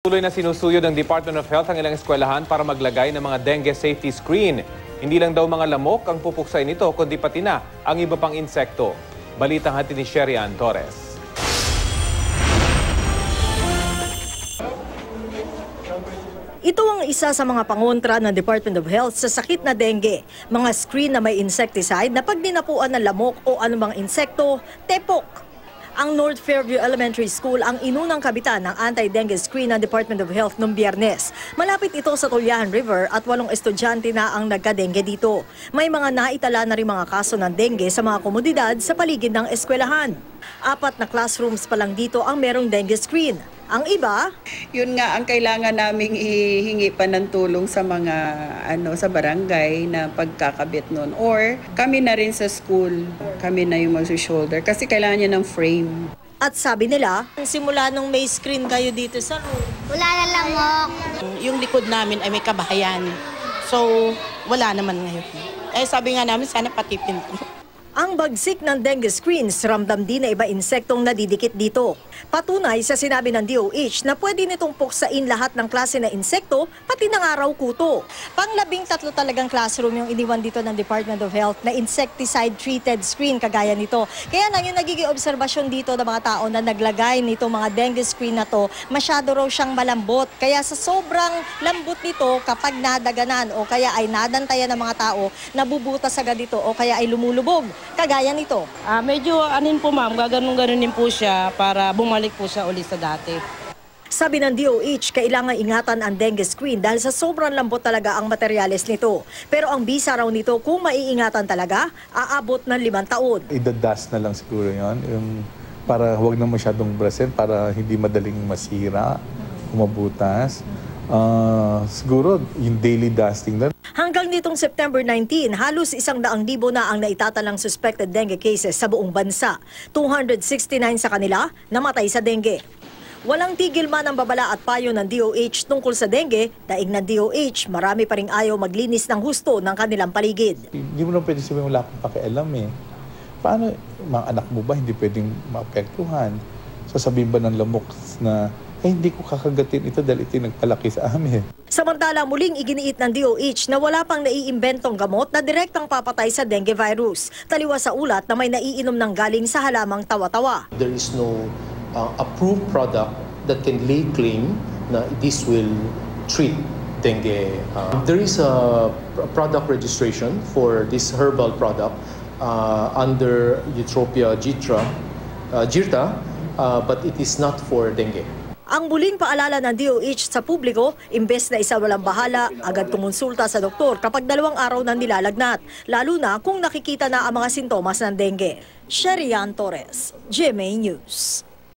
Tuloy na sinusuyod ng Department of Health ang ilang eskwelahan para maglagay ng mga dengue safety screen. Hindi lang daw mga lamok ang pupuksain nito, kundi pati na ang iba pang insekto. Balitang hatid ni Sherian Torres. Ito ang isa sa mga pangontra ng Department of Health sa sakit na dengue. Mga screen na may insecticide na pag dinapuan ng lamok o anumang insekto, tepok. Ang North Fairview Elementary School ang inunang kabitan ng anti-dengue screen ng Department of Health noong Biyernes. Malapit ito sa Tullahan River at 8 estudyante na ang nagka-dengue dito. May mga naitala na rin mga kaso ng dengue sa mga komunidad sa paligid ng eskwelahan. 4 na classrooms pa lang dito ang merong dengue screen. Ang iba, yun nga ang kailangan naming ihingi pa ng tulong sa mga sa barangay na pagkakabit nun, or kami na rin sa school, kami na yung mag-shoulder kasi kailangan niya ng frame. At sabi nila, simula nung may screen kayo dito sa room, wala na lamok. Yung likod namin ay may kabahayan. So, wala naman ngayon. Eh sabi nga namin, sana patipin ko. ang bagsik ng dengue screens ramdam din na iba insektong nadidikit dito. Patunay sa sinabi ng DOH na pwede nitong puksain lahat ng klase na insekto, pati ng araw kuto. Pang-13 talagang classroom yung iniwan dito ng Department of Health na insecticide-treated screen kagaya nito. Kaya lang yung nagiging obserbasyon dito ng mga tao na naglagay nito mga dengue screen na to, masyado raw siyang malambot. Kaya sa sobrang lambot nito, kapag nadaganan o kaya ay nadantayan ng mga tao, nabubutas agad dito o kaya ay lumulubog. Kagaya nito. Medyo anin po ma'am, gaganong-ganunin po siya para bumalik po siya ulit sa dati. Sabi ng DOH, kailangan ingatan ang dengue screen dahil sa sobrang lambot talaga ang materyales nito. Pero ang bisa raw nito, kung maiingatan talaga, aabot ng 5 taon. Ida-dust na lang siguro yun, para huwag na masyadong brasin, para hindi madaling masira, umabutas. Siguro yung daily dusting na. Hanggang nitong September 19, halos 100,000 na ang naitatalang suspected dengue cases sa buong bansa. 269 sa kanila namatay sa dengue. Walang tigil man ang babala at payo ng DOH tungkol sa dengue, daig ng DOH, marami pa ring ayaw maglinis ng husto ng kanilang paligid. Hindi mo na pwede sabihin wala akong pakialam eh. Paano, mga anak mo ba hindi pwedeng maapektuhan? Sasabihin ba ng lamok na hindi ko kakagatin ito dahil ito nagpalaki sa amin. Samantala, muling iginiit ng DOH na wala pang naiimbentong gamot na direktang papatay sa dengue virus. Taliwas sa ulat na may naiinom ng galing sa halamang tawa-tawa. There is no approved product that can lay claim na this will treat dengue. There is a product registration for this herbal product under Eutropia girta, but it is not for dengue. Ang muling paalala ng DOH sa publiko, imbes na isa walang bahala, agad kumonsulta sa doktor kapag 2 araw nang nilalagnat, lalo na kung nakikita na ang mga sintomas ng dengue. Sherian Torres, GMA News.